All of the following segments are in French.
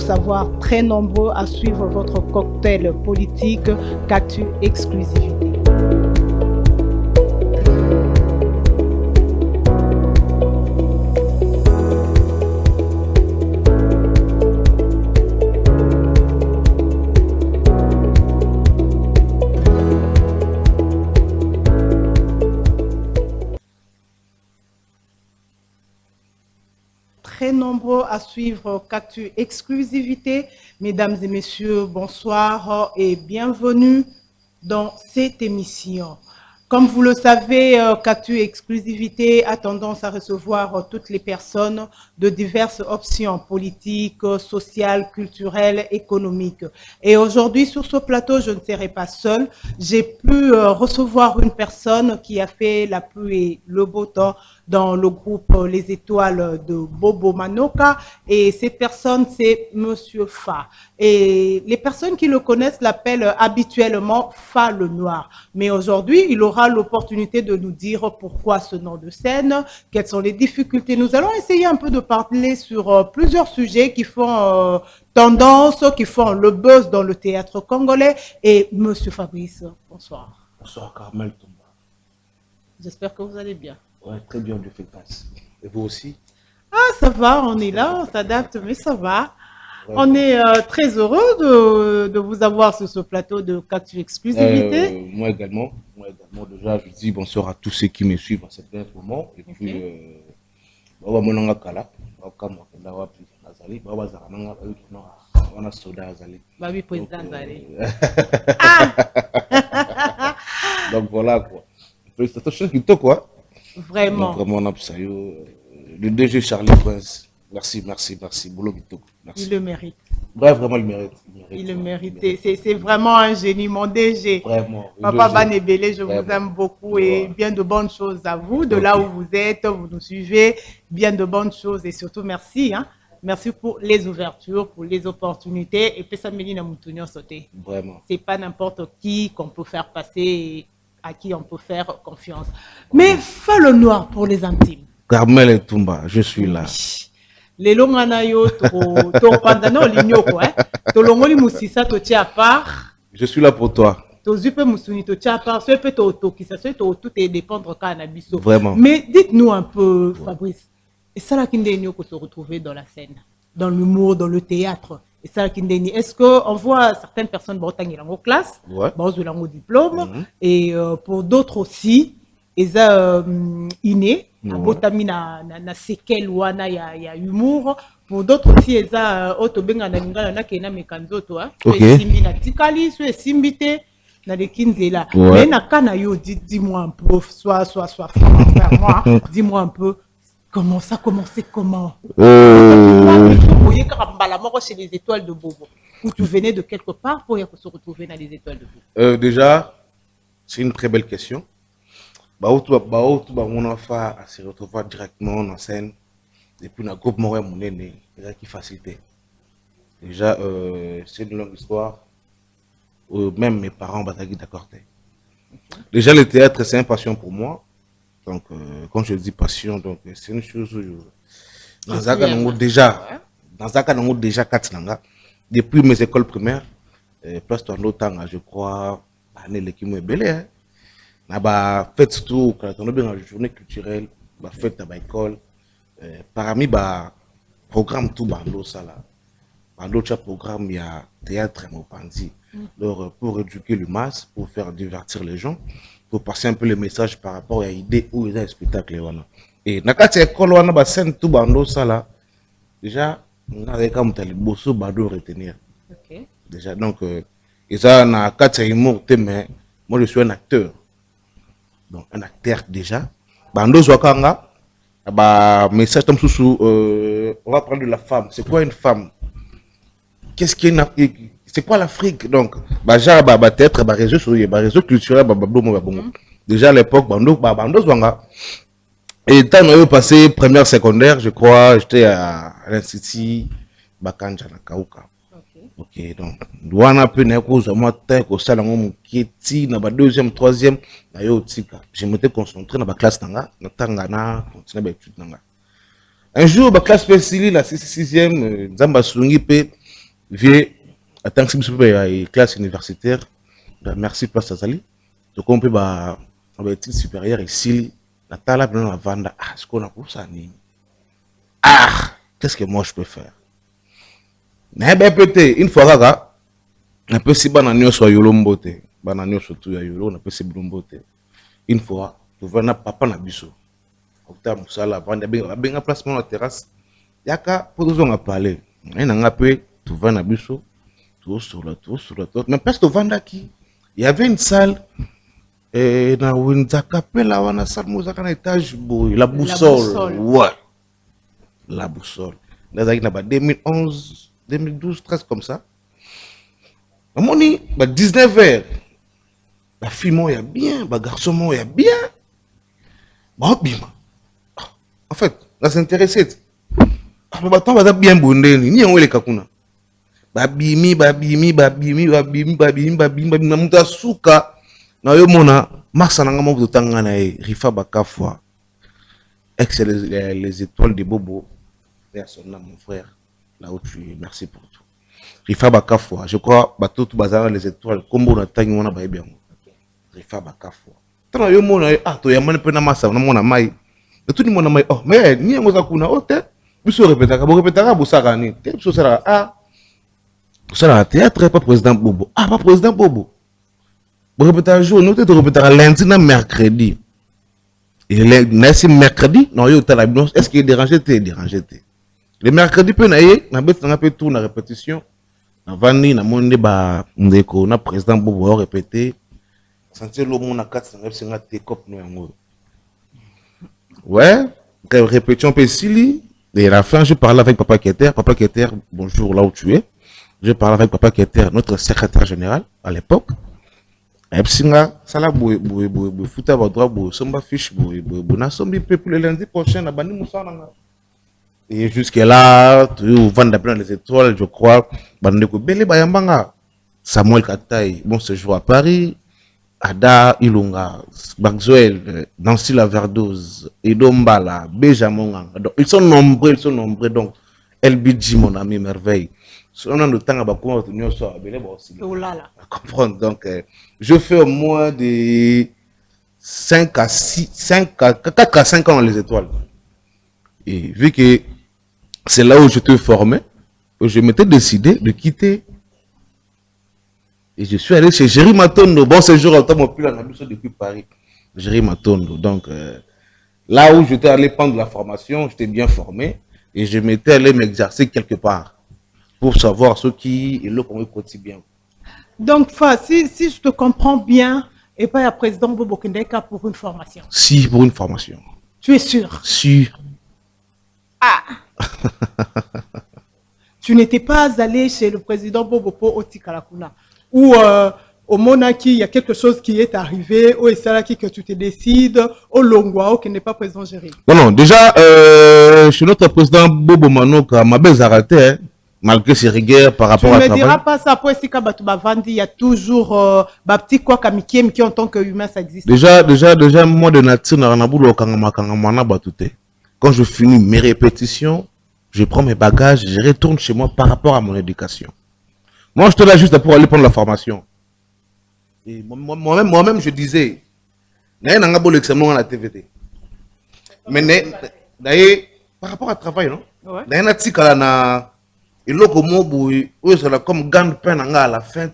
savoir très nombreux à suivre votre cocktail politique Cactu Exclusivité. Très nombreux à suivre Cactu Exclusivité. Mesdames et messieurs, bonsoir et bienvenue dans cette émission. Comme vous le savez, Cactu Exclusivité a tendance à recevoir toutes les personnes de diverses options politiques, sociales, culturelles, économiques. Et aujourd'hui, sur ce plateau, je ne serai pas seule. J'ai pu recevoir une personne qui a fait la pluie et le beau temps dans le groupe Les Étoiles de Bobo Manoka. Et cette personne, c'est Monsieur Fa. Et les personnes qui le connaissent l'appellent habituellement Fa le Noir. Mais aujourd'hui, il aura l'opportunité de nous dire pourquoi ce nom de scène, quelles sont les difficultés. Nous allons essayer un peu de parler sur plusieurs sujets qui font tendance, qui font le buzz dans le théâtre congolais. Et Monsieur Fabrice, bonsoir. Bonsoir, Carmel Tomba. J'espère que vous allez bien. Ouais, très bien, Dieu fait grâce. Et vous aussi? Ah, ça va, on est là, on s'adapte, mais ça va. Ouais. On est très heureux de vous avoir sur ce plateau de Cactu Exclusivité. Moi également, déjà, je dis bonsoir à tous ceux qui me suivent à cet moment. Et puis, donc voilà quoi. Félicitations qui quoi. Vraiment. Donc, vraiment, le DG Charlie Prince. Merci. Boulot Kitoko. Merci. Il le mérite. Bref, vraiment, il mérite. Il le mérite. C'est vraiment un génie, mon DG. Vraiment. Papa Banebele, je vous aime beaucoup et bien de bonnes choses à vous, de là où vous êtes, vous nous suivez, bien de bonnes choses et surtout merci. Hein. Merci pour les ouvertures, pour les opportunités et puis ça me dit sauter. Vraiment. C'est pas n'importe qui qu'on peut faire passer, à qui on peut faire confiance. Mais Fa le Noir pour les intimes. Carmel et Tumba, je suis là. Les longs to ligno quoi. To longoli musisa to tia part. Je suis là pour toi. To zupe musuni to tia part, so peut to qui ça tout est dépendre cannabis. Vraiment. Mais dites-nous un peu Fabrice. Et ça là kindeni ko se retrouver dans la scène, dans l'humour, dans le théâtre. Et ça kindeni, est-ce que on voit certaines personnes en classe, en diplôme et pour d'autres aussi ils ont inné abotami na séquelle wana ya humour. Pour d'autres aussi ils ont otobenga na lingala na kena mekanzo to simbi na tikali so simbité na de kinzela. Mais na kana yo dis-moi un peu soit moi dis-moi un peu comment ça commençait comment chez les Étoiles de Bobo où tu venais de quelque part pour se retrouver dans les Étoiles de Bobo. Déjà c'est une très belle question. On a fait à se retrouver directement en scène depuis le groupe Montréal Mounene qui facilité. Déjà c'est une longue histoire. Même mes parents batagui d'accord. Déjà le théâtre c'est une passion pour moi. Donc quand je dis passion, donc c'est une chose où dans un déjà 4 langues depuis mes écoles primaires, place toi temps je crois année l'équipe est belle. Naba fête tout quand on a bien la journée culturelle, ba fête à l'école, parmi ba programme tout bando ça là. Bando cha programme il y a théâtre et mopandi. Alors pour éduquer le masse, pour faire divertir les gens, pour passer un peu le message par rapport à l'idée où il y a un spectacle wana. Et nakati école wana ba scène tout bando ça là. Déjà on a comme tel bosso bando retenir. OK. Déjà donc et ça na kati humour mais moi je suis un acteur. Donc un acteur déjà. Bando Zwakanga, message comme sous on va parler de la femme. C'est quoi une femme? Qu'est-ce qui est c'est quoi l'Afrique? Donc peut-être réseau culturel déjà à l'époque Bando Zwanga. Et quand on est passé première secondaire, je crois, j'étais à l'Institut Bakanja na Kauka. Ok, donc, douana peu n'a cause moi tête au salon qui est na ba deuxième, troisième, na yo tika. Je m'étais concentré dans ma classe nanga, na tangana, continuer ba étude nanga. Un jour, ma classe spéciale, la 6e, Zamba Sungi pe Vieux, à tant que c'est classe universitaire, merci place Azali. Donc on peut bah études supérieures ici, la tala bien la vendre. Ah, ce qu'on a pour ça ni. Ah, qu'est-ce que moi je peux faire? Mais ben peut-être une fois là, on peut si bananio soit yolombote, bananio surtout ya yolo, on peut si blombote. Une fois, tu vois na papa na biso. Octa musala vendre bien placement la terrasse. Yaka pour nous on a parlé. On a peu tu vois na biso. Tout sur la tour, mais parce que Vandaki, il y avait une salle et dans Windsaka, là, on a salle, un étage, la boussole. Ouais, la boussole. Là, il y a 2011, 2012, 13 comme ça. À mon avis, 19h, la fille, il y a bien, le garçon, il y a bien. Bon, bima. En fait, là, c'est intéressé. Ah, mais attends, on va bien bondé, ni on est les kakuna. Babimi namuta suka na yo mona masa na ngamo totanga na rifa bakafwa ex les étoiles de Bobo et à son nom mon frère là où tu es, merci pour tout. Rifa bakafwa je crois bato tout bazar les étoiles kombo na tangi wana ba bien Rifa bakafwa tana yo mona ah to ya mane pe na masa na mona mai de tout ni mona mai oh mais ni ngoza kuna hotel biso répétaka busaka ni te biso sera ah ça la théâtre pas président Bobo. Ah pas président Bobo. Vous répétez un jour, nous te répétez lundi na mercredi. Et le mercredi, non yo la bien. Est-ce qu'il est dérangé t'es dérangé t'es. Le mercredi peut naïe, na bête na peut tout na répétition. Na vandi na monde ba ndeko na président Bobo répéter. Sentir le monde na 450 te cop no yango. Ouais, répétition pe sili. Et à la fin je parlais avec Papa Keter, bonjour là où tu es. Je parlais avec Papa qui était notre secrétaire général à l'époque. Et puis, ça là, fouta droit, somba fiche, na sombi pour le lundi prochain, na bani moussana. Et jusqu'à là, tu vends dans les étoiles, je crois, bandeko bele bayambanga. Samuel Kataï, bon séjour à Paris, Ada Ilunga, Baxwell, Nancy Laverdose, Edombala, Benjamin. Ils sont nombreux, donc LBG, mon ami merveille. On a le temps à comprendre. Donc, je fais au moins de 4 à 5 ans dans les étoiles. Et vu que c'est là où je te formais, je m'étais décidé de quitter. Et je suis allé chez Jerry Matondo. Bon, ce jour, depuis Paris. Jerry Matondo. Donc, là où j'étais allé prendre la formation, j'étais bien formé. Et je m'étais allé m'exercer quelque part. Pour savoir ce qui est le quotidien. Donc, si je te comprends bien, et pas le président Bobo Kendeka pour une formation. Si, pour une formation. Tu es sûr? Sûr. Ah. Tu n'étais pas allé chez le président Bobo pour Otikalakuna ou au Monaki, il y a quelque chose qui est arrivé, au Essalaki que tu te décides, au Longwa, qui n'est pas président Géry. Non, déjà, chez notre président Bobo Manoka, ma belle arrêté, malgré ses rigueurs par rapport à ça. Tu ne me diras pas ça pour essayer il y a toujours petit quoi qui en tant qu'humain ça existe. Déjà moi de nature quand je finis mes répétitions, je prends mes bagages, je retourne chez moi par rapport à mon éducation. Moi je te là juste pour aller prendre la formation. Et moi-même je disais n'a pas bon l'examen à la TVT. Mais d'ailleurs par rapport à travail non. Ouais. Et là, comme grande peine à la fin,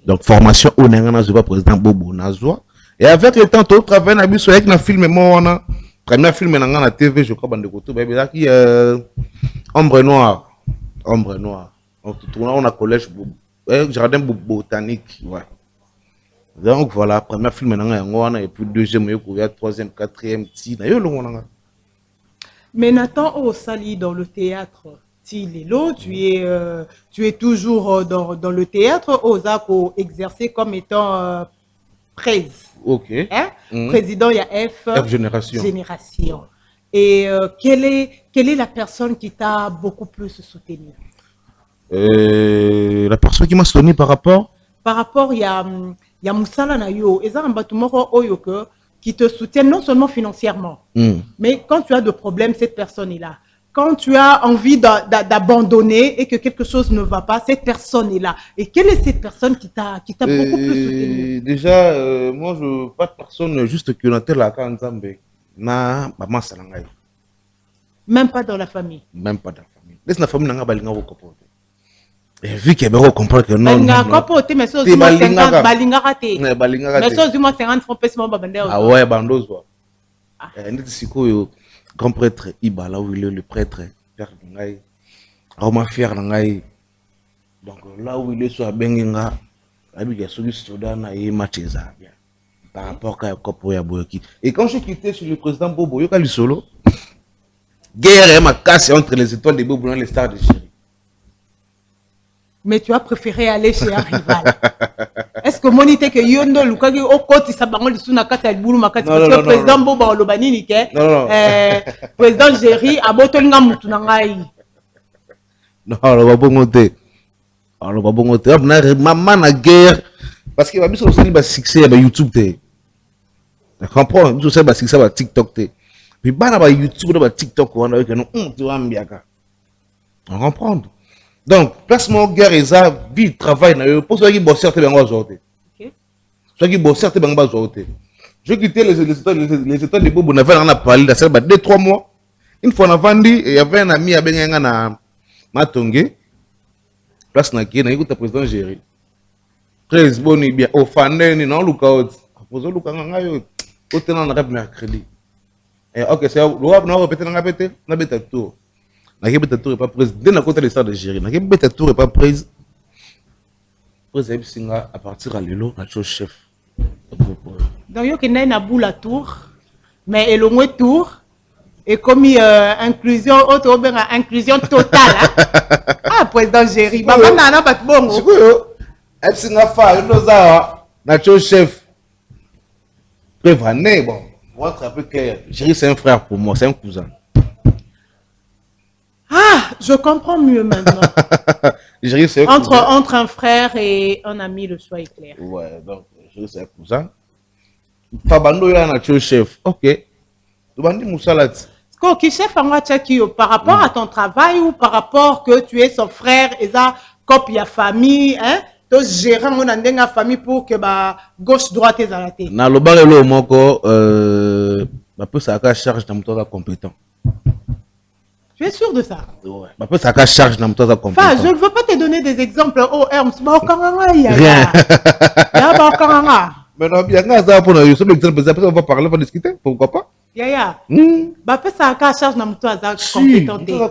donc formation au président Bobo Nazwa. Et avec le temps, tout travail avec un film, premier film dans la TV, je crois, Ombre Noire. On a collège, jardin botanique. Ouais. Donc voilà, premier film dans la et puis deuxième, troisième, quatrième, mais Nathan Osali dans le théâtre, tu es toujours dans le théâtre, pour exercer comme étant presse. Ok. Hein? Président, il y a F Génération. Et quelle est la personne qui t'a beaucoup plus soutenu? La personne qui m'a soutenu par rapport? Par rapport, il y a Moussala Nayo. Et ça, oyo que qui te soutiennent non seulement financièrement, mais quand tu as de problèmes, cette personne est là. Quand tu as envie d'abandonner et que quelque chose ne va pas, cette personne est là. Et quelle est cette personne qui t'a beaucoup plus soutenu? Déjà, moi, je pas de personne juste qui ont la Kanzambe. Na maman Salangai. Même pas dans la famille. Même pas dans la famille. Laisse la famille n'a pas linga comprendre. Et vu qu'il y a comprendre que non. Balinga comporter mais ça 50 balinga raté. Mais ça 50 francs pèsement babande. Ah ouais, bandos quoi. Ndi sikoyo grand prêtre Ibala où il est le prêtre Père Ngai. Roma fier Ngai. Donc là où il est sur Bengenga, Abiga Soli Sodan et Macheza bien. Par rapport à Kopo ya Boyoki. Et quand j'ai quitté sur le président Bobo Yoka du solo, guerre et ma casse entre les étoiles de Bobo et les stars de chéri. Mais tu as préféré aller chez un rival. Est-ce que monite que yondo lukagi au côté sabango lisuna kata albulu makati parce que président Bobo Olobani ni ke président Jerry abotolinga mutu na ngai. Non, on va bongote. On va bongote. Maman na guerre parce que babiso aussi ba succès ba YouTube té. Tu comprends? Biso c'est ba succès ba TikTok té. Puis bana ba YouTube ba TikTok on a que non tu vas mbiaka. On comprend? Donc, placement guerre et ça, vie, travail, pour ceux qui bossent, c'est bien aujourd'hui. Ceux qui bossent, c'est bien aujourd'hui. Je quittais les états de Bobo, on a parlé de ça, 2-3 mois. Une fois, on a vendu, et il y avait un ami à Benga na Matongé. Place na qui, on a écouté le président Géry. Très bon, et bien, au fan, non, Lukaot. Après, Lukaot, on a un mercredi. Et ok, c'est le rap, on a répété, on a répété tout. Nakebeta tour est pas prise dès la côté de l'histoire de Géry. Nakebeta tour est pas prise. Prise Singa à partir à l'élo, notre chef. Donc il y a une boule à tour, mais elle au tour et comme inclusion autre inclusion totale. Ah président Géry, maman n'a pas de bon. C'est Singa fa nos a notre chef. Prévané bon. Moi très peu clair. Géry c'est un frère pour moi, c'est un cousin. Ah, je comprends mieux maintenant. Entre un frère et un ami, le choix est clair. Ouais, donc, je sais un cousin. Fabando est un chef. Ok. Tu vas dire Moussalat. Ok, chef, par rapport à ton travail ou par rapport que tu es son frère et ça, copie à famille, hein? Tu gères mon andeng famille pour que gauche droite est à la tête. Na le bar et le moko, peu ça a charge dans mon compétent. Tu es sûr de ça? Ouais. Après, ça a charge dans toi compétent. Enfin, je ne veux pas te donner des exemples. Oh, Hermes, rien. Mais non, bien, ça pour nous. On va parler, on va discuter. Pourquoi pas? Yaya. Après, ça a charge dans toi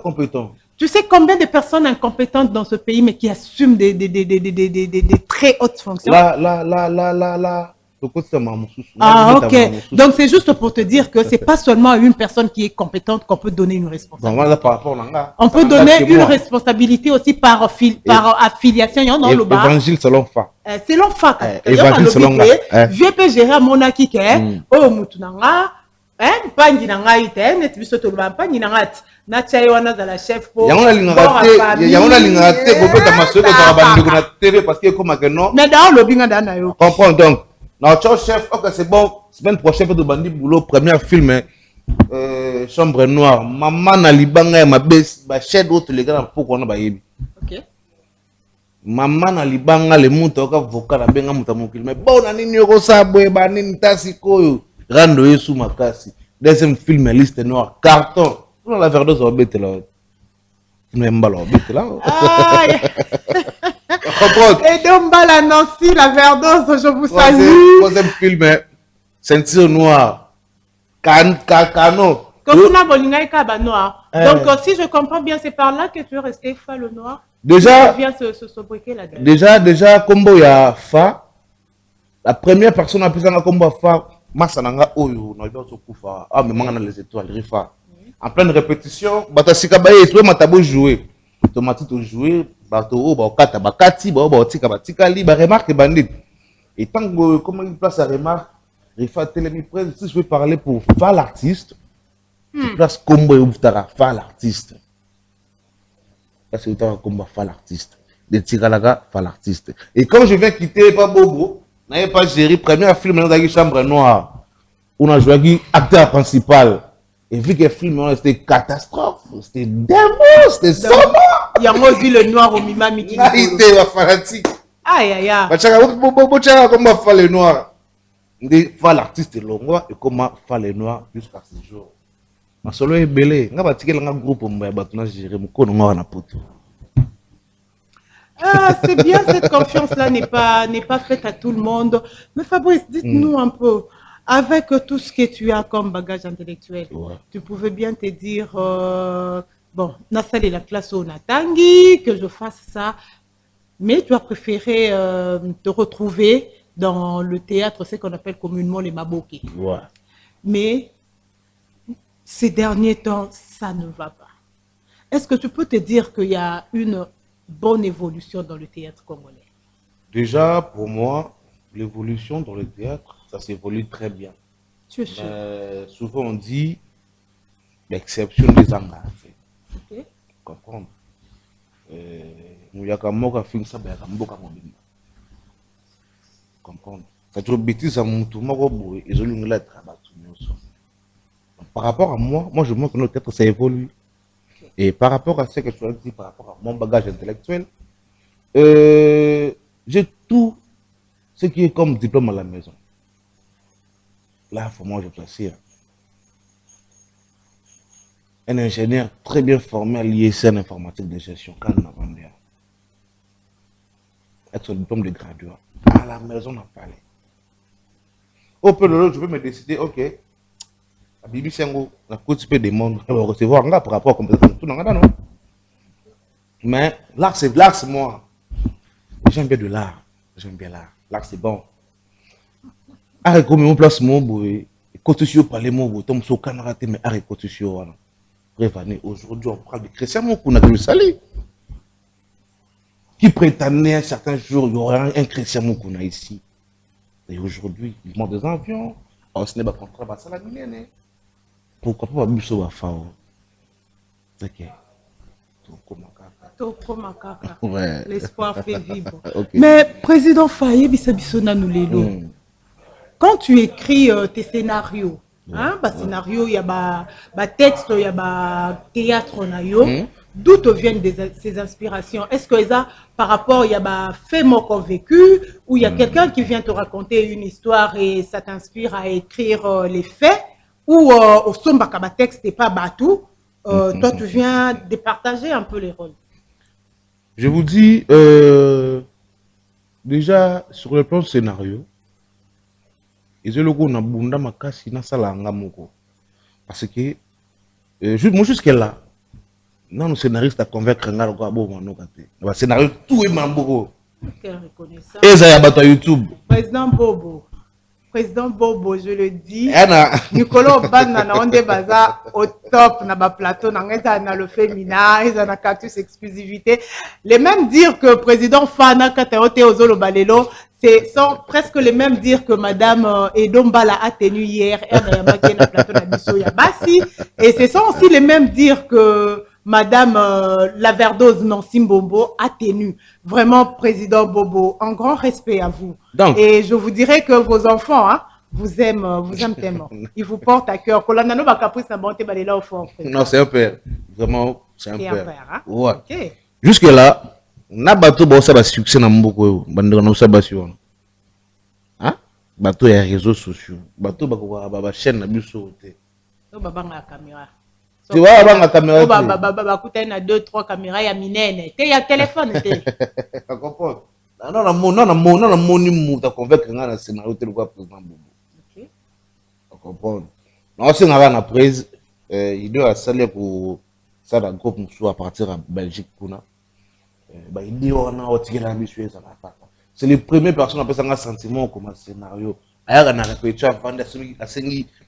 compétent. Tu sais combien de personnes incompétentes dans ce pays, mais qui assument des très hautes fonctions? Là. Ah, ok. Donc, c'est juste pour te dire que c'est pas seulement une personne qui est compétente qu'on peut donner une responsabilité. On peut donner une responsabilité aussi par affiliation. Évangile selon Fa. Selon Fa. Évangile selon Fa. Je peux gérer mon acquis. Oh, Moutunanga. Pangi nanga ite. Net biso to ba pangi nanga. Na chai wana za la chef pour. Y'a on a l'ingate. Vous pouvez t'amasser que tu vas bandir la télé parce que comme que non. Mais dans le binga dana yo. Comprends donc. Notre chef, ok, c'est bon. Semaine prochaine, pour de bandit boulot, premier film, Chambre Noire. Maman na libanga ma baisse, ma chaîne autre les gars pour qu'on a baïbi. Ok. Maman na libanga le monte au cas vocal à benga mutamokil. Mais bon, on a ni nyoko sa boye banin tasiko rando yesu makasi. Deuxième film liste noire carton. On a la verdose au bête là. Nous aimons ballon bête là. Et donc, la Nancy, la Verdose, je vous salue. Troisième film, ceinture noire. Cano. Donc, si je comprends bien, c'est par là que tu es resté Fa le noir. Déjà, vient se sobriquer là-dedans. Déjà, combo ya Fa. La première personne a pu faire un combo Fa. Masananga Oyo, on a bien Kufa. Ah, mais maintenant les étoiles, Rifa. En pleine répétition, Batasika Baye, tu m'as joué. Automatique jouer. Bato bakata bakati batika batika li ba remarque bandit et tant que comment il place sa remarque il faut télémipresse si je veux parler pour faire l'artiste je place combo et faire l'artiste parce que tu combo faire l'artiste de tiralaga faire l'artiste et quand je viens quitter pas Bobo n'avait pas géré premier film dans la chambre noire on a joué avec acteur principal. Et vu que le film, c'était catastrophe, c'était démon, c'était sombre. Il y a aussi le noir au Mimami qui il était fanatique. Aïe, aïe, aïe. Comment faire le noir? Faire l'artiste longois et comment faire le noir jusqu'à ce jour. Ma solo est belé. Nga batike langa groupe mba batuna gérer mon kono ngwa na poto. Ah, c'est bien, cette confiance-là n'est pas faite à tout le monde. Mais Fabrice, dites-nous un peu, avec tout ce que tu as comme bagage intellectuel, tu pouvais bien te dire, bon, Nassal est la classe au Natangi, que je fasse ça, mais tu as préféré te retrouver dans le théâtre, ce qu'on appelle communément les maboki. Ouais. Mais ces derniers temps, ça ne va pas. Est-ce que tu peux te dire qu'il y a une bonne évolution dans le théâtre congolais? Déjà, pour moi, l'évolution dans le théâtre, ça s'évolue très bien. Tu es sûr? Souvent, on dit l'exception des engagés. Ok. Comprendre? Comprendre? C'est une bêtise à mon tour, ils ont une lettre. Par rapport à moi, je vois que notre théâtre, ça évolue. Et par rapport à ce que tu as dit, par rapport à mon bagage intellectuel, j'ai tout ce qui est comme diplôme à la maison. Là, il faut moi, je placer un ingénieur très bien formé à l'ISN informatique de gestion, quand on a vendu. Avec son diplôme de graduat. À la maison, on a parlé. Au peu de l'autre, je peux me décider, ok, à Bibi Sengo, la côte des mondes, on va recevoir un gars par rapport à compétence. Tout le monde, non? Mais l'art, c'est moi. J'aime bien de l'art. J'aime bien l'art. L'art, c'est bon. Arrête comme on place mon boy. Côté sur parler mon boy. Tom so camarade mais arrête côté sur. Prévenez. Aujourd'hui, on parle de Christian Mokuna de Sali. Qui prétendait un certain jour, il y aura un Christian Mokuna ici. Et aujourd'hui, il manque des avions. On se n'est pas contre la salle à mine. Pourquoi pas Bisso va faire? C'est ok. Ouais. L'espoir fait vivre. Okay. Mais président Faye Bissabissona nous l'élo. Quand tu écris tes scénarios, hein, scénario, il y a texte, il y a théâtre, d'où te viennent ces inspirations? Est-ce que ça, par rapport, il y a fait mon convaincu, ou il y a quelqu'un qui vient te raconter une histoire et ça t'inspire à écrire les faits, ou au somba kaba texte et pas batou, toi tu viens de partager un peu les rôles? Je vous dis, déjà, sur le plan scénario, ils ont le goût d'abonder ma casse dans la moko. Parce que, moi jusqu'à là, non, le scénariste a convaincre un gars de bon, le scénario, tout est mambo. Quelle reconnaissance. Et ça y a battu YouTube. Président Bobo, je le dis. Nicolas Obana, on est au top, na ba plateau, na le féminin, ils ont la cactus exclusivité. Les mêmes dire que président Fana Kataote Ozolo Balelo, sont presque les mêmes dire que madame Edombala a tenu hier, et ce sont aussi les mêmes dire que madame Laverdose Nancy Mbombo a tenu. Vraiment, président Bobo, un grand respect à vous. Donc, et je vous dirais que vos enfants, hein, vous aiment tellement. Ils vous portent à cœur. Non, c'est un père. Vraiment, c'est un père. Hein? Ouais. Okay. Jusque-là, na bateau bon ça va succès na mboko bandira na sabation. Hein? Bateau ya réseaux sociaux. Bateau ba chaîne na biso té. To baba nga caméra. Tu vois ba nga caméra. Baba kuta na 2 3 caméras ya minene. Té ya téléphone té. Tu comprends? Non moni mu ta convaincre nga na scénario té le quoi président Bobo. OK. Tu comprends? Non c'est nga na prise il doit salir pour ça dans groupe musu à partir à Belgique kuna. C'est les premières personnes qui ont un sentiment comme un scénario. Il y a un répétition avant de se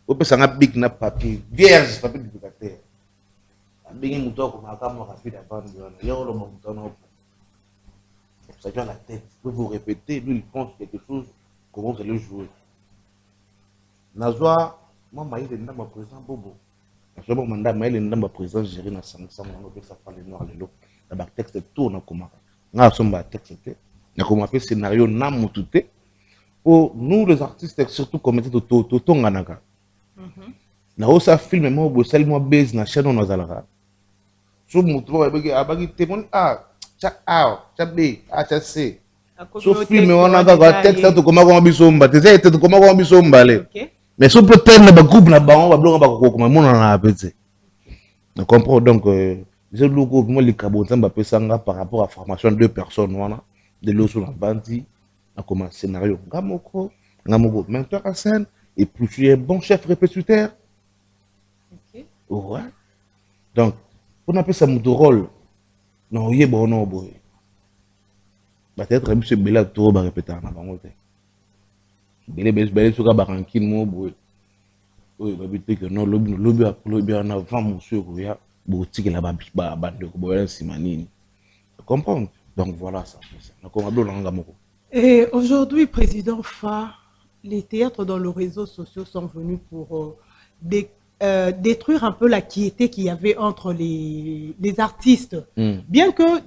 on peut s'en big na papier vierge papier publicitaire. Big mouton comme un caméra rapide avant de il y a le mouton. Ça vient à la tête. Vous vous répétez, lui il pense quelque chose, comment vous allez jouer. Nazwa, moi il est dans ma président Bobo. Je me demande il est dans ma président gérer na 500 on ça parler noir le lot. Le texte tourne comme ça. Nous texte comme un scénario pour nous les artistes surtout comme tout Na osa film mo bo sali mo base na chaîne on azalaka. So mutu ba abagi témoin cha B cha C. So film wana kaka texte to koma ko bisomba te zete to koma ko bisomba le. Mais so peut être ba groupe na bango ba blonga ba ko koma mona na apete. On comprend donc je logo moi les cabotans ba pesanga par rapport à formation de deux personnes wana de l'oso na bandi na comme scénario ngamoko maintenant en scène et puis tu es bon chef répétiteur. Ouais. Donc, on appelle ça mon rôle. Non, il est bon, non, boy. Peut-être que M. Bella tout va répéter en avant. Bella sur la baranquine, mon boy. Oui, bah, peut-être que non, lobby en avant, monsieur, il y a boutique là-bas, bande, boy, simanine. Tu comprends? Donc, voilà ça. Et aujourd'hui, Président Fa, les théâtres dans les réseaux sociaux sont venus pour détruire un peu la quiété qu'il y avait entre les artistes. Bien que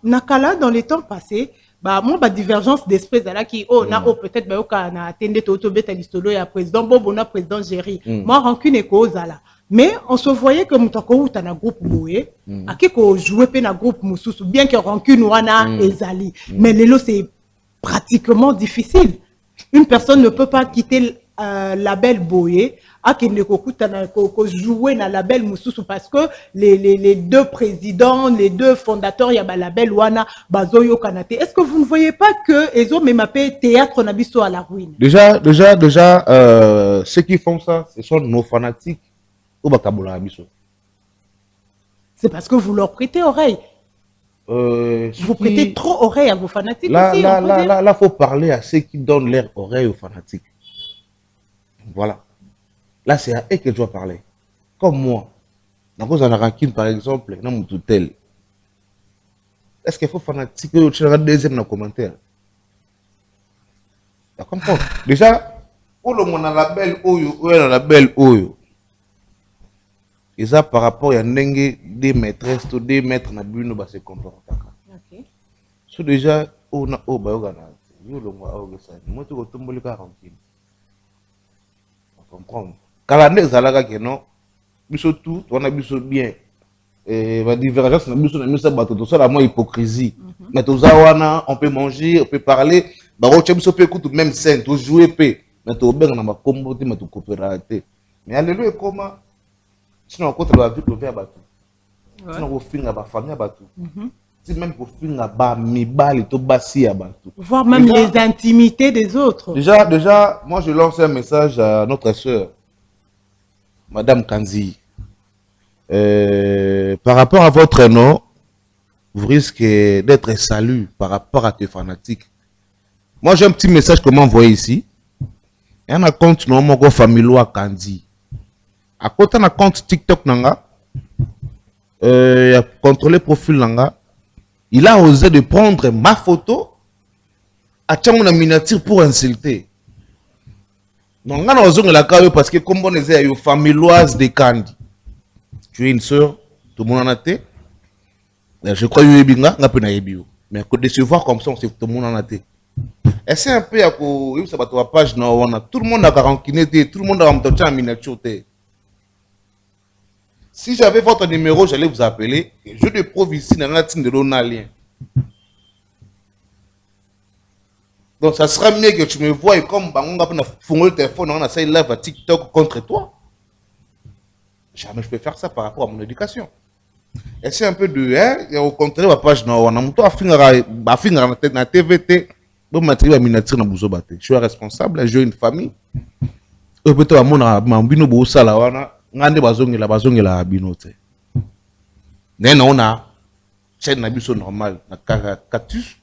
nakala dans les temps passés, bah moi bah divergence d'esprit là qui peut-être bah na attendé to beta listolo ya président Bobona président Géry. Moi rancune et cause là. Mais on se voyait que mutako uta na groupe boé, akiko jouer pe na groupe mususu bien que rancune wana ezali. Mais lelo c'est pratiquement difficile. Une personne ne peut pas quitter label boé à qui ne jouer dans la label Moussoussou parce que les deux présidents, les deux fondateurs, il y a label Wana, Bazoyo Kanate. Est-ce que vous ne voyez pas que ils ont même appelé théâtre Nabiso à la ruine? Déjà, ceux qui font ça, ce sont nos fanatiques au Bakabola Abiso. C'est parce que vous leur prêtez oreille. Vous prêtez trop oreille à vos fanatiques là, aussi. Là, faut parler à ceux qui donnent leur oreille aux fanatiques. Voilà. Là, c'est à eux que je dois parler. Comme moi. Dans la rancune, par exemple, dans mon tutel. Est-ce qu'il faut fanatique que tu regardes deuxième dans le commentaire? Tu comprends? Déjà, pour le monde dans la belle Oyo, dans la belle Oyo. Et ça, par rapport à des maîtresses, des maîtres dans le bas se comportent. Ok. So déjà, on a moi, tu retombes le rancune. Comprendre. Calendrier zalaga que non, biso tout, on a biso bien. La divergence, on a biso bateau, tout ça la moins hypocrisie. Mais tout ça on peut manger, on peut parler. Bah on biso peut écouter même scène, tout jouer peu. Mais tout bien on a combo, mais tout coopérater. Mais alléluia comment? Sinon on compte la vie pour faire bateau. Sinon on finit la famille bateau. Si même pour finir bas mi bal tout bassi à bateau. Voir même les intimités des autres. Déjà, moi je lance un message à notre sœur, Madame Kanzi. Par rapport à votre nom, vous risquez d'être salué par rapport à tes fanatiques. Moi j'ai un petit message que m'envoyer ici. Il y a un compte non mon familia Kanzi. À côté d'un compte TikTok nanga, il a contrôlé profil nanga. Il a osé de prendre ma photo à une miniature pour insulter. Donc, on a osé la carrière parce que comme on est une familioise de Kandi. Tu es une soeur, tout le monde en a été. Je crois que tu es bien, mais que décevoir comme ça, c'est tout le monde en a été. Et c'est un peu à quoi ça va ta page, tout le monde a rankiné, tout le monde a entendu en miniature. Si j'avais votre numéro, j'allais vous appeler. Je te prouve ici dans la team de l'Onalien. Donc, ça sera mieux que tu me vois et comme on a le téléphone, on a fait live à TikTok contre toi. Jamais je peux faire ça par rapport à mon éducation. Et c'est un peu de et au contraire, ma page, on a monté à finir dans TVT. Je suis responsable, j'ai une famille. Peut-être à mon bino bosala ngande bazongela binote nena ona chaîne na biso normal na cactus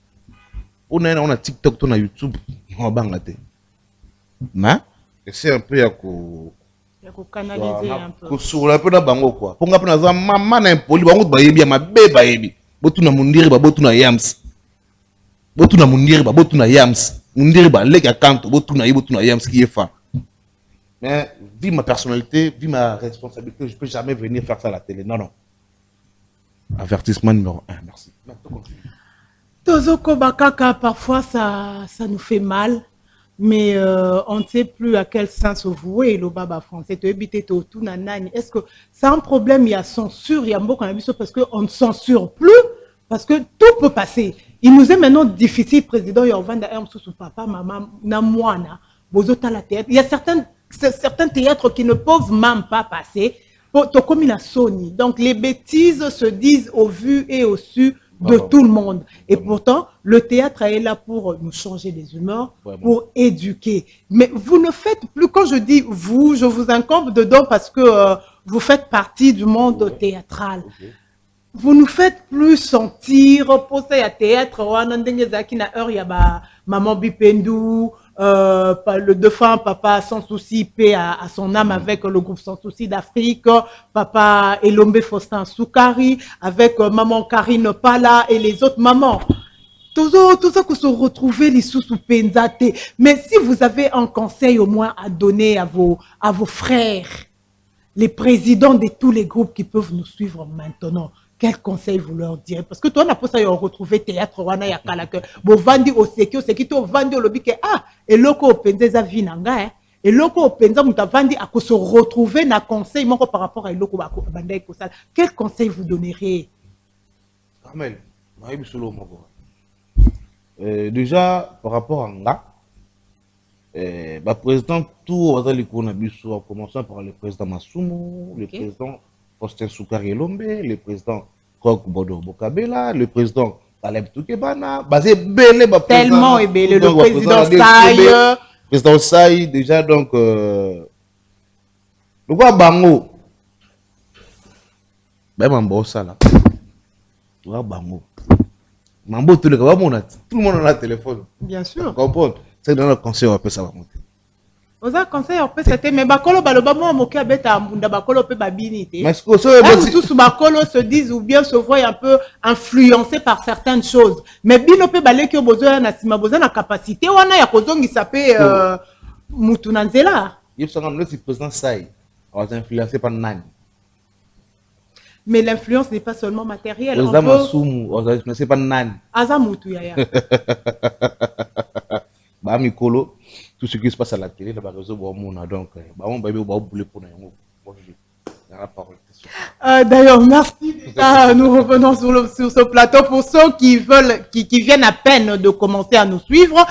on a TikTok to na YouTube on bangate mais c'est un peu ya ko canaliser un peu ko sur un peu na bango quoi pour nga pena za mama na impoli bango bayebi ma beba yebi botuna mundiri ba botuna yams botuna mundiri ba botuna yams mundiri ba leka kanto botuna yams qui est fa. Mais vu ma personnalité, vu ma responsabilité, je ne peux jamais venir faire ça à la télé. Non, non. Avertissement numéro 1. Merci. Tozoko Bakaka, parfois ça nous fait mal. Mais on ne sait plus à quel sens se vouer le baba français. Est-ce que c'est un problème? Il y a censure, il y a beaucoup parce qu'on ne censure plus, parce que tout peut passer. Il nous est maintenant difficile, président, il y a papa, maman, namouana, il y a certains théâtres qui ne peuvent même pas passer. Donc les bêtises se disent au vu et au su de tout le monde. Et pourtant, le théâtre est là pour nous changer les humeurs, pour éduquer. Mais vous ne faites plus, quand je dis vous, je vous incombe dedans parce que vous faites partie du monde théâtral. Vous nous faites plus sentir, pour ça, il y a théâtre, il y a Maman Bipendou, le défunt papa Sans Souci, paix à son âme avec le groupe Sans Souci d'Afrique, papa Elombe Faustin Soukari, avec maman Karine Pala et les autres mamans. Tout ça que se retrouver les sous Penzate. Mais si vous avez un conseil au moins à donner à vos frères, les présidents de tous les groupes qui peuvent nous suivre maintenant, quel conseil vous leur direz? Parce que toi, on a pas ça, on retrouvé théâtre, on a que bon vandi au sécu, to vandi au lobby que et loko pendeza vinanga et loko penza muta vandi à se retrouver na conseil mon par rapport à loko bandai ko ça. Quel conseil vous donneriez? Carmel, déjà par rapport à nga, président tout en commençant par le président Masumu, le président Faustin Soukari Elombe, le président Kok Bodo Bokabela, le président Taleb Toukebana, basé belé tellement et belé le président Saï, président Saï déjà donc le quoi bango ben mambo ça là toi bango mambo tout le monde a le téléphone bien sûr comprendre c'est dans le conseil on peut ça va monter. Aux conseils on peut c'était mais bakolo baloba moi moki abeta mbunda bakolo pe babinité. Mais ce bakolo se disent ou bien se voient un peu influencés par certaines choses. Mais bino pe baleki o besoin na sima besoin na capacité wana ya kozongisa pe mutu na nzela. Il faut que le président Saï on va influencer par nani. Mais l'influence n'est pas seulement matérielle. Président Masumu on va influencer par nani. Aza mutu yaya. Ba mikolo tout ce qui se passe à la télé, donc, on va bouler pour nous. D'ailleurs, merci. Nous revenons sur ce plateau. Pour ceux qui viennent à peine de commencer à nous suivre,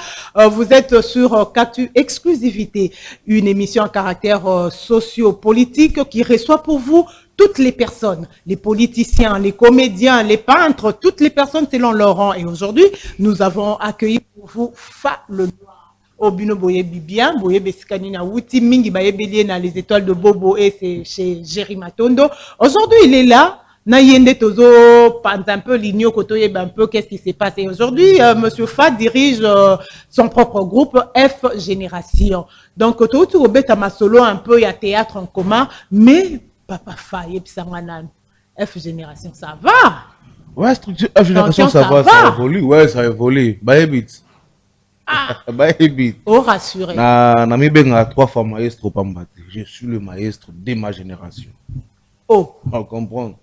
vous êtes sur Catu Exclusivité, une émission à caractère socio-politique qui reçoit pour vous toutes les personnes, les politiciens, les comédiens, les peintres, toutes les personnes selon leur rang. Et aujourd'hui, nous avons accueilli pour vous Fa le Noir. Obino boyebi bien, boyebi skanina wuti mingi bayebelie na les étoiles de Bobo et c'est chez Jerry Matondo. Aujourd'hui, il est là. Na yende tozo pense un peu l'igno kotoyeb un peu qu'est-ce qui s'est passé aujourd'hui. Monsieur Fa dirige son propre groupe F Génération. Donc tout au bête à solo un peu il y a théâtre en commun, mais papa Fa yeb sanganan F Génération ça va. Ouais, structure F Génération ça va, ça évolue, ouais ça évolue. Bayebit. Oh, rassuré. Trois fois maestro Pambate. Je suis le maestro de ma génération. Oh. On comprend.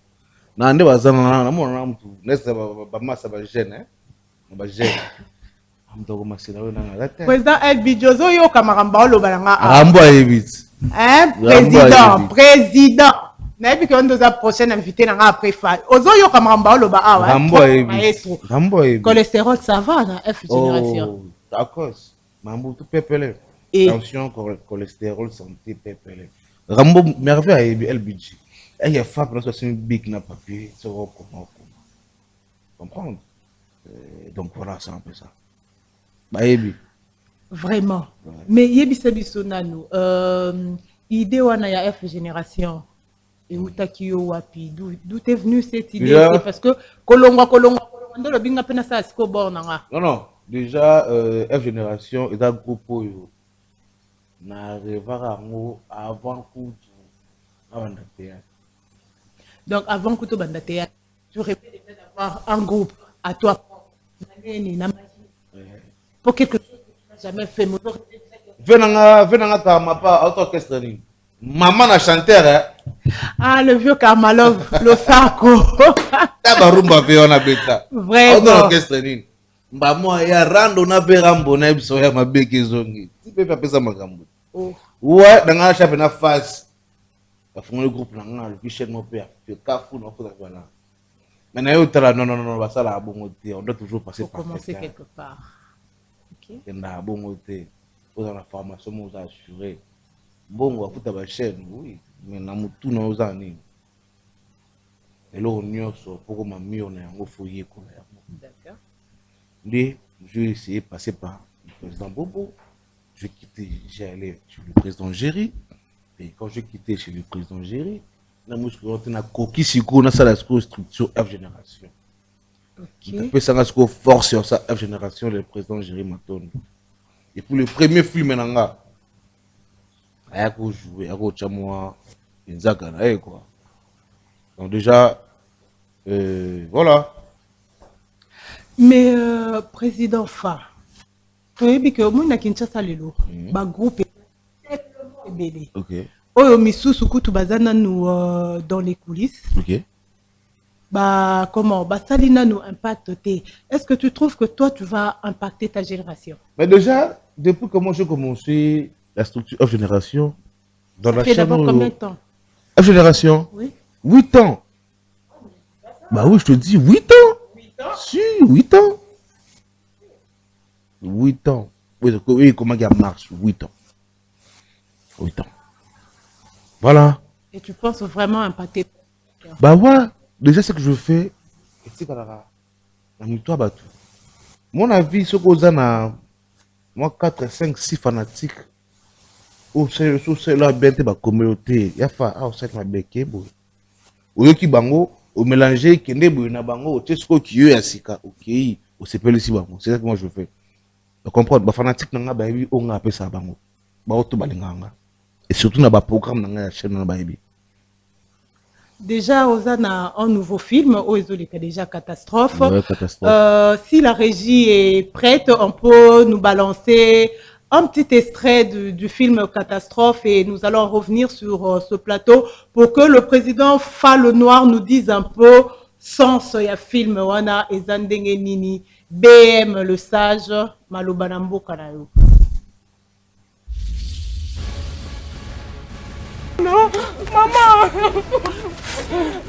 Nande bazana na nesta ba massa ba jeune ba jeune. Amtoko masina na président Elbidjozo yo kamaramba lo balanga. Rambo Ebit. Président. Nabi que on doit prochaine invité na après fa. Ozo yo kamaramba lo ba awa. Rambo Ebit. Cholestérol ça va na F Génération. D'accord, Mambo tout pépélé. Tension, cholestérol, santé, pépélé. Rambo, merveille, elle budget. Il y a fait pour une big na papier, ça va comprendre. Donc voilà, c'est un peu ça. Vraiment. Mais yebi sabiso nanu, idée wana ya F Génération. Et où takiyo wapi, d'où est venue cette idée? C'est parce que kolongwa, ndo le binga pena sa siko bornanga. Non. Déjà, F Génération est un groupe où avant coup donc avant coup de théâtre, tu répètes d'avoir un groupe à toi pour quelque chose que tu n'as jamais fait. Venanga ma pas auto-orchestre. Maman a chanté. Ah, le vieux Karmalov, le saco. Tabarumba on a bêta. Vraiment. Auto-orchestre. Bah moi ya rando na pe rambo na biso ya mabeke zongi. Tu peux pas pesa makambo. Oh. Ouais, dans la chape na face. Ba fongole groupe na nga le chaîne mo pe ya kafu na ko na. Mais na yo tala non ba sala bongo te. On doit toujours passer par commencer quelque part. OK. Na bongo te. Aux la formation mo assuré. Bongo afuta ba chaîne oui, mais na mutu na ozani. Eloko nyonso poko mamio na yango foyer ko ya. D'accord. Mais j'ai essayé de passer par le président Bobo. J'ai quitté, j'ai allé chez le président Géry. Et quand j'ai quitté chez le président Géry, on a coquille si on a ça la structure F génération. OK. On peut ça force sur ça F génération le président Géry Maton. Et pour le premier film nanga, aya ko jouer, aya ko chamwa, inzaka na quoi. Donc déjà voilà. Mais président Fa, tu que moi na Kinshasa lelo, ba groupe ebele. OK. Oyo misusu kutu bazana nous dans les coulisses. OK. Bah comment bah salina nous impacte. Est-ce que tu trouves que toi tu vas impacter ta génération? Mais déjà depuis que moi j'ai commencé la structure F génération dans ça la fait chaîne d'abord combien de temps? F génération. Oui. 8 ans. Bah oui, je te dis 8 ans. 8 ans. Si, 8 ans. 8 ans. Oui, comment il marche 8 ans. 8 ans. Voilà. Et tu penses vraiment impacter? Bah ouais, déjà ce que je fais, mon avis, ce qu'on a, moi 4, 5, 6 fanatiques, c'est la bien ma communauté, il y a fait, ah, c'est ma béquille, ou qui bango, au mélanger, qui n'est pas na bango, tu sais ce qui est à Sika, ok, ou c'est pas ici bango, c'est ça que moi je fais. Tu comprends, ma fanatique n'a pas eu, on a appelé ça bango, bah auto balinganga, et surtout na ba programme na la chaîne na ba ebi. Déjà, Ozana, un nouveau film, Oezoli, déjà catastrophe. Ouais, catastrophe. Si la régie est prête, on peut nous balancer un petit extrait du film Catastrophe et nous allons revenir sur ce plateau pour que le président Fa le Noir nous dise un peu sans ce film wana ezandenge nini BM le sage Malobanambo Kanayo. Non, maman!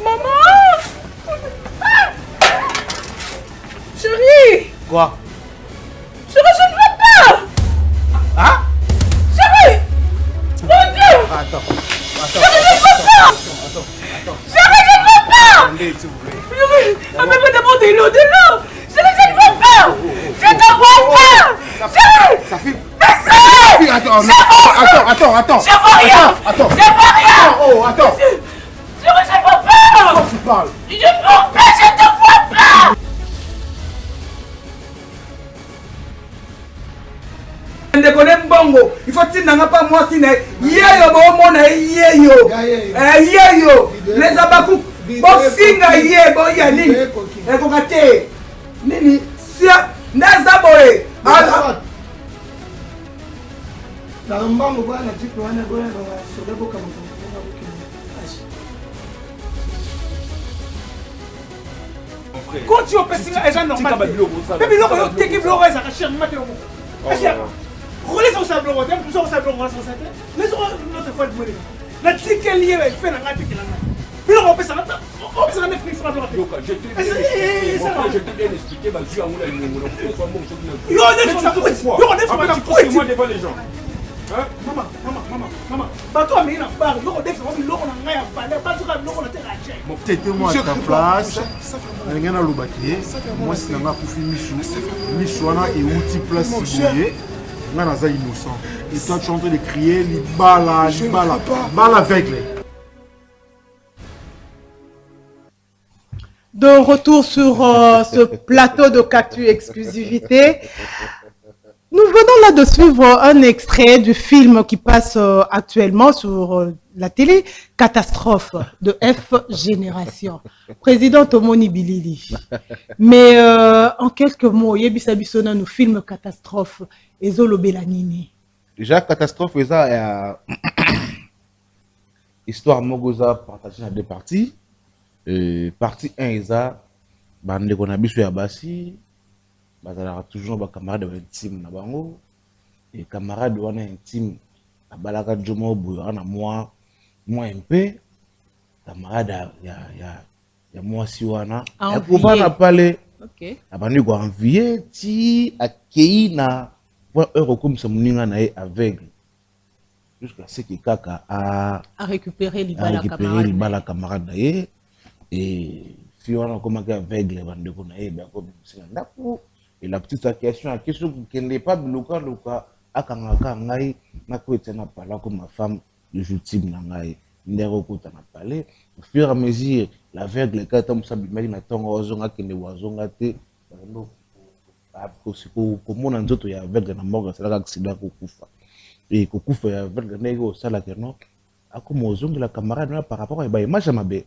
Maman! Chérie! Quoi? Chérie, je ne veux pas! Hein? Chérie! Mon Dieu! Attends. Chérie, je ne veux pas! Chérie, je ne veux pas! Attendez, s'il vous plaît. Chérie, mais d'abord de l'eau! Chérie, je ne veux pas! Je ne veux pas! Chérie! Ça fait... Mais Attends. Je vois rien! Attends. Je vois rien! Oh, attends. Chérie, je ne veux pas! Tu parles. Je ne veux pas! Je ne te vois pas! Mbongo, il faut que tu n'aies pas moi si yeyo bomona yeyo yeyo les abaku bofinga ye boya nini ekokate nini sia ndaza boye ala na mbango bwana tipe wana bwana soda boka mko. quand tu opes singa eza normal mais biloko yo teki biloko eza ka cher mate yo relais au sable rose plus au sable rose ça les autres fois de la ticket lié fait na ngati kilanga biloko opes ça opes ça Netflix fra bloqué je t'ai bien expliqué ba ju amuna lingo soit bon so yo ne moi devant les gens. Hein? Maman. Bateau a mis la barre, l'eau def, l'eau on a rien à parler, pas tout l'eau on a terre à cher. Bon, peut-être moi à ta place, rien à l'oubakier. Moi, si on a pour finir Michou, on a et outil place bouillé, on a un innocent. Et toi, tu es en train de crier, les balles aveugle. De retour sur ce plateau de Catu Exclusivité. Nous venons là de suivre un extrait du film qui passe actuellement sur la télé, Catastrophe de F Génération. Président Tomoni Bilili. Mais en quelques mots, Yebisa Bissona nous film Catastrophe et Zolo Belanini. Déjà, Catastrophe, ça histoire Mogoza partagée en deux parties. Partie 1, Isa, Bande Konabisu Yabasi. bazalaka toujours ba camarade intime na bango et camarade wana intime abalaka jomo boyo na moi un peu camarade ya mwasi wana akobana pale abandi ko envier ti akei na comme ça moninga na aveugle jusqu'à ce que kaka a récupérer libala camarade na ye et si on a commencé aveugle bande ko na ye ba ko bisina ndako et la petite question qui n'est pas bloqué loka akangaka ngai na ko etena pala comme ma femme légitime na ngai ndero kota na pale au fur et à mesure l'aveugle quand on s'habille mais na tonga ozonga kende wazonga te ndo ko komona nzoto ya aveugle na morgue c'est là accident ko kufa et ko kufa ya aveugle nego sala que non akoma ozongela camarade na par rapport à ba image mabe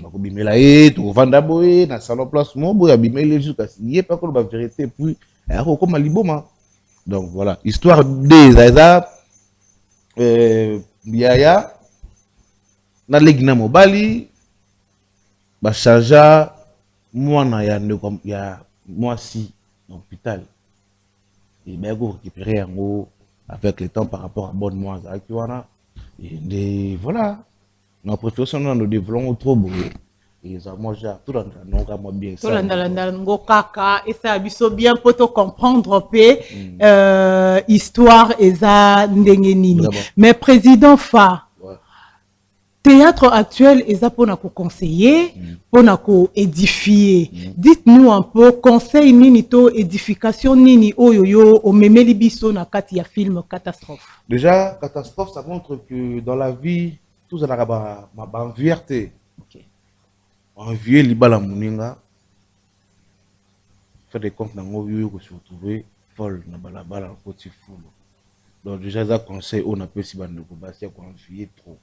bakobimela ye tovanda boye na salon place mo boye abimeli jusqu'à ye pas ko ba vérité puis akokoma liboma donc voilà histoire des Zaza Yaya na legina mobali ba chargea mwana ya mwasi l'hôpital et ben go récupérer yango avec le temps par rapport à bonne moi qui wana et voilà na profession nous développons trop beau et ça moi j'ai tout dans moi bien ça tout dans ngo kaka et ça biso bien pour te comprendre pe histoire eza ndenge nini mais président Fa théâtre actuel eza pona ko conseiller pona ko édifier dites-nous un peu conseil nini to édification nini oyoyo o memeli biso na kati ya film catastrophe. Déjà catastrophe ça montre que dans la vie tout ça na ba envierté envier libala muninga faire des comptes nango yo ko se retrouver folle na balabala ko ti fulo donc déjà ça conseil on appelle si bande ko basia ko envier trop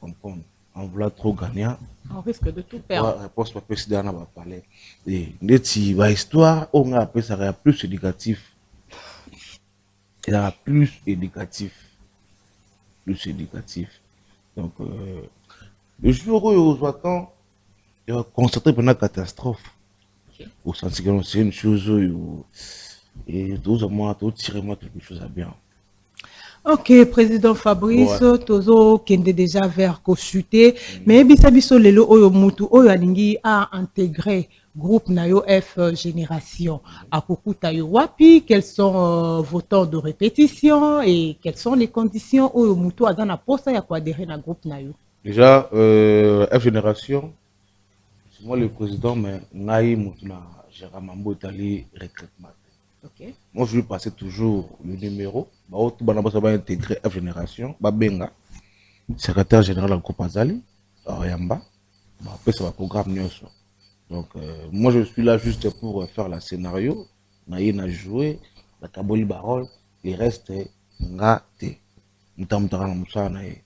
comprendre en vouloir trop gagner on risque de tout perdre réponse pas président na ba parler et ndeti ba histoire on a appelé ça plus éducatif il y a plus éducatif donc le jour où on attend il va constater pendant la catastrophe au sens que c'est une chose et tout moi tout tirer moi quelque chose à bien. Ok, président Fabrice, tozo kende déjà vers Kochuté, mais bisabiso lelo oyo mutu oyo alingi a intégré groupe Nayo F Génération. À Kokuta yo wapi, quels sont vos temps de répétition et quelles sont les conditions oyo mutu adana posa ya ko adhérer na groupe Nayo? Déjà F Génération, c'est moi le président mais Naï mutu na Gérard Mambo Italie recrutement. Okay. Moi, je vais passer toujours le numéro. Tout le monde va intégrer F Génération. Babenga, secrétaire général en groupe Azali, Oriamba. Après, ça va programme Nyonso. Donc, moi, je suis là juste pour faire le scénario. Naïe n'a joué, la Kaboli Barol, les restes, Ngate. Moutamutara Moussa Naïe.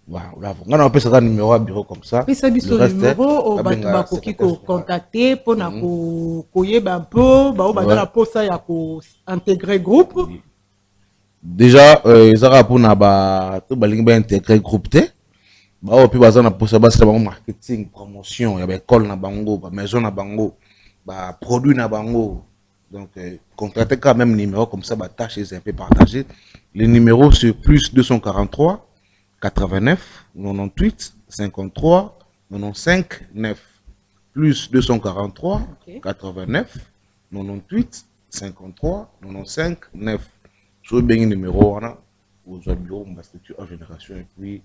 Voilà, on appelle ça un numéro à bureau comme ça. Et ça dit ce numéro, au Batubako qui contacté pour na koyeba un peu, bah au la posa ya ko intégrer groupe. Déjà, ils ont pour na ba tout balingi ba intégrer groupe T. Bah au puis baza na posa ba c'est marketing, promotion, ya ba école na bango, ba maison na bango, ba produit na bango. Donc contracter quand même numéro comme ça, ba tâche est un peu partagée. Le numéro c'est plus 243 89 98 53 95 9 plus 243 89 98 53 95 9. Je vais bien le numéro aux bureaux de génération et puis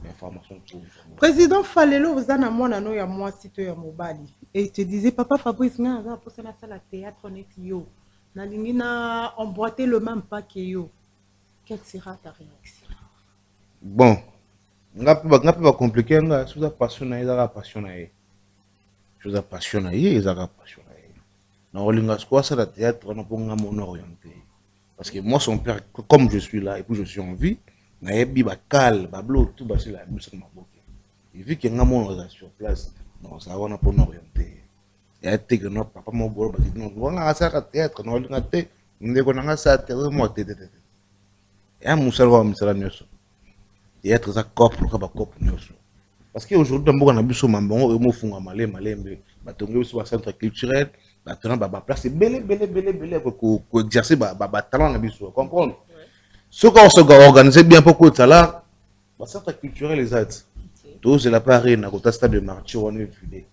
l'information. Président Falelo, vous avez un ya moi site ya mobali et te disait papa Fabrice nga za pour ça la théâtre net yo na lingina emboîter le même pas que yo. Quelle sera ta réaction? Bon, on a pas compliqué, on a passionné, ils ont passionné. Je suis passionné, ils ont passionné. Dans le quoi ça la théâtre, on a pas mon orienté. Parce que moi son père, comme je suis là et puis je suis en vie, na yebi ba cal, ba blo tout ba c'est la bouche de ma bouche. Et vu qu'il y a mon sur place, non ça on a pas orienté. Et a été que non papa mon bolo ba non, on a ça la théâtre, non on a té, on a ça théâtre moi té. Et un musalo misala nyoso. Théâtre ça cop pour ba cop nyoso. Parce qu'aujourd'hui dans beaucoup na biso mambongo et mo funga malembe, ba tongo biso ba centre culturel, Maintenant, place c'est belé pour exercer talent na biso, comprendre. Ce qu'on se organiser bien pour que ça là, centre culturel les aides. Tous c'est la pareille na kota stade de marché on est vidé.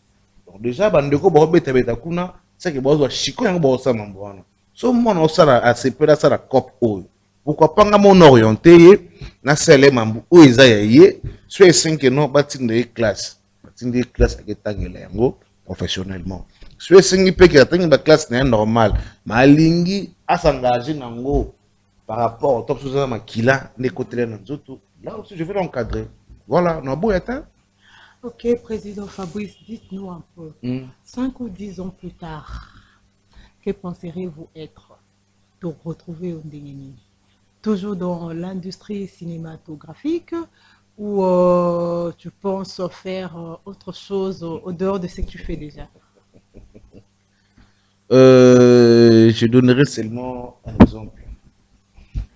Donc déjà bandeko ba beta kuna, c'est que bozo chiko yango bo sa mambwana. So mon on ça à ces peu là ça la cop o. Pourquoi pas mon orienté na sele mambu o ezaya yé, soit 5 non batine de classe. Batine de classe avec tangela yango professionnellement. Soit 5 pe qui atteint la classe n'est normal. Malingi a s'engager nango par rapport au top sous ma kila ne côté là là aussi je vais l'encadrer. Voilà, on a beau être. Ok, Président Fabrice, dites-nous un peu, 5 ou 10 ans plus tard, que penseriez-vous être pour retrouver Ondengeni? Toujours dans l'industrie cinématographique ou tu penses faire autre chose au dehors de ce que tu fais déjà? Je donnerai seulement un exemple.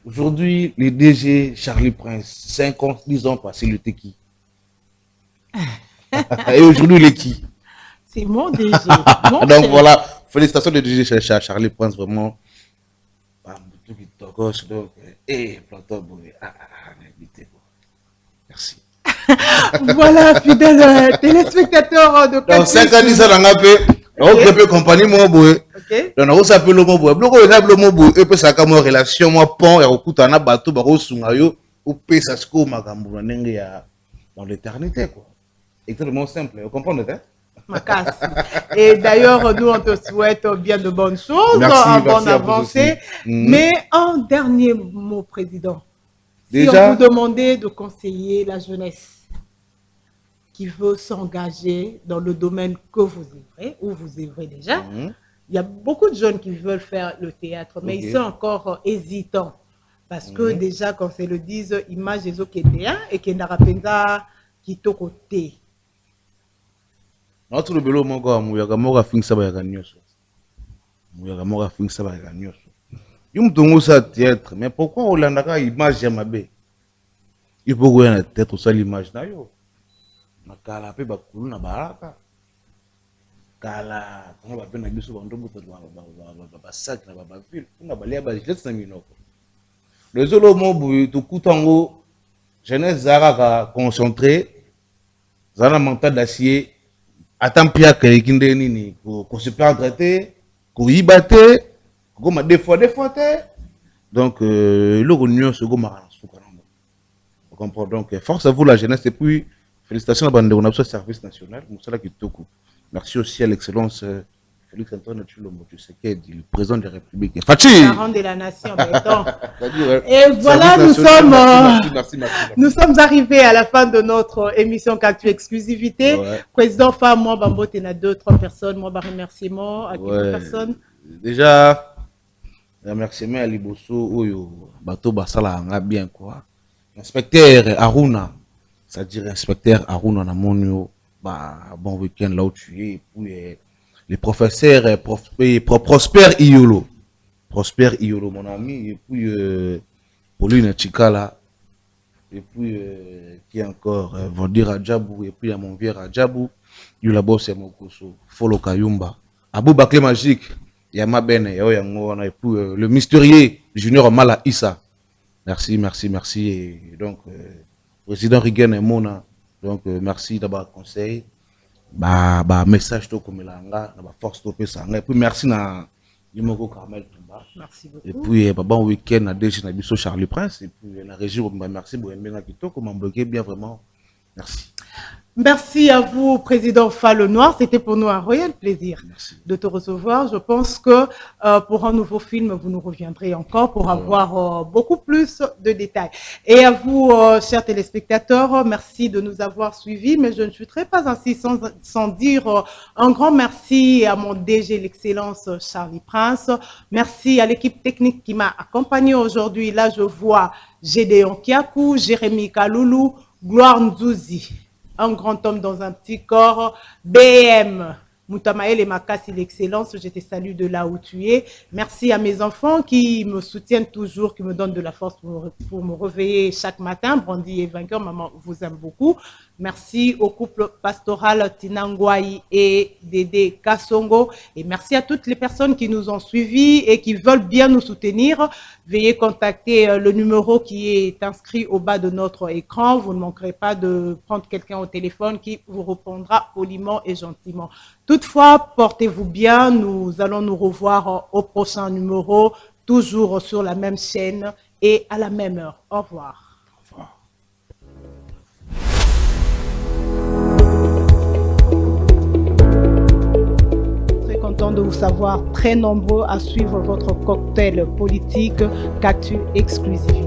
Aujourd'hui, les DG Charlie Prince, 5 ans, 10 ans passés, il était qui? Et aujourd'hui, il est qui? C'est mon DG. Donc chef. Voilà, félicitations de DG Charlie Prince, vraiment. Merci. Voilà, fidèles téléspectateurs de donc 5 ans, 10 ans, on a fait compagnie, moi, donc on s'appelle le mot boy. Bloko est le mot boy. Et puis ça comme relation moi pont et au coup on a bateau baro sungayo ou pe ça se comme makambo na ndenge ya dans l'éternité quoi. Extrêmement simple. Vous comprenez hein? Et d'ailleurs nous on te souhaite bien de bonnes choses, en bonne avancée. Mais un dernier mot, Président. Si on vous demandait de conseiller la jeunesse qui veut s'engager dans le domaine que vous œuvrez, ou vous œuvrez déjà. Il y a beaucoup de jeunes qui veulent faire le théâtre, mais ils sont encore hésitants. Parce que déjà, quand c'est le disent, image des autres qui étaient et qui n'arrêtent qui t'ont côté. Notre le bélo, mon gars, mouyaga mora fin ça va gagner. Mouyaga mora fin ça va gagner. Yum tongo ça théâtre, mais pourquoi on l'a n'a image à ma bé? Il faut que la tête ou ça l'image d'ailleurs. Nakala pe bakulu na baraka. Kala kama bape na biso bandobo to ba sac na ba ville nga balia ba jet na minoko le zolo mobu to kutango jeunesse zara concentré zana mental d'acier attend pia kelekinde nini ko se perdre te ko yibate ko ma des fois te donc le réunion se go mara suka na on comprend donc force à vous la jeunesse et puis félicitations à bande on a ce service national musala kitoko. Merci aussi à l'excellence Félix Antoine Tshilombo Tshisekedi, le président de la République. Fachi! Parent de la nation, et voilà, nous sommes arrivés à la fin de notre émission Cactu Exclusivité. Ouais. Président Femme, moi, Bambote, il y a 2-3 personnes. Moi, remerciement à quelques personnes. Déjà, remerciement à Liboso, Oyo, Bato Basala, bien quoi. Inspecteur Aruna, c'est-à-dire inspecteur Aruna Namonio. Bon week-end là où tu es, et puis les professeurs Prosper Iolo, mon ami, et puis Pauline Chikala, et puis qui encore Vandi Rajabou, et puis il y a mon vieux Rajabou, il y a boss Mokoso, Folo Kayumba, Abou Bakle Magique, il y a Mabene, et puis le mystérieux Junior Mala Issa. Merci, et donc président Rigen et Mona. Donc merci d'avoir conseil message to comme langa na force to pesa et puis merci na Limoko Carmel Tumba. Merci beaucoup. Et puis bon week-end na DG na biso Charlie Prince et puis la régie merci beaucoup bien kitoko m'embloquer bien vraiment. Merci. Merci à vous, Président Fall Noir. C'était pour nous un réel plaisir de te recevoir. Je pense que pour un nouveau film, vous nous reviendrez encore pour avoir beaucoup plus de détails. Et à vous, chers téléspectateurs, merci de nous avoir suivis. Mais je ne chuterai pas ainsi sans dire un grand merci à mon DG, l'excellence Charlie Prince. Merci à l'équipe technique qui m'a accompagné aujourd'hui. Là, je vois Gédéon Kiakou, Jérémy Kaloulou, Gloire Nzouzi. Un grand homme dans un petit corps, BM, Moutamaël et Makassi, l'excellence, je te salue de là où tu es. Merci à mes enfants qui me soutiennent toujours, qui me donnent de la force pour me réveiller chaque matin. Brandy et Vainqueur, maman vous aime beaucoup. Merci au couple pastoral Tinangwai et Dédé Kassongo. Et merci à toutes les personnes qui nous ont suivis et qui veulent bien nous soutenir. Veuillez contacter le numéro qui est inscrit au bas de notre écran. Vous ne manquerez pas de prendre quelqu'un au téléphone qui vous répondra poliment et gentiment. Toutefois, portez-vous bien. Nous allons nous revoir au prochain numéro, toujours sur la même chaîne et à la même heure. Au revoir. Content de vous savoir très nombreux à suivre votre cocktail politique Cactu Exclusivité.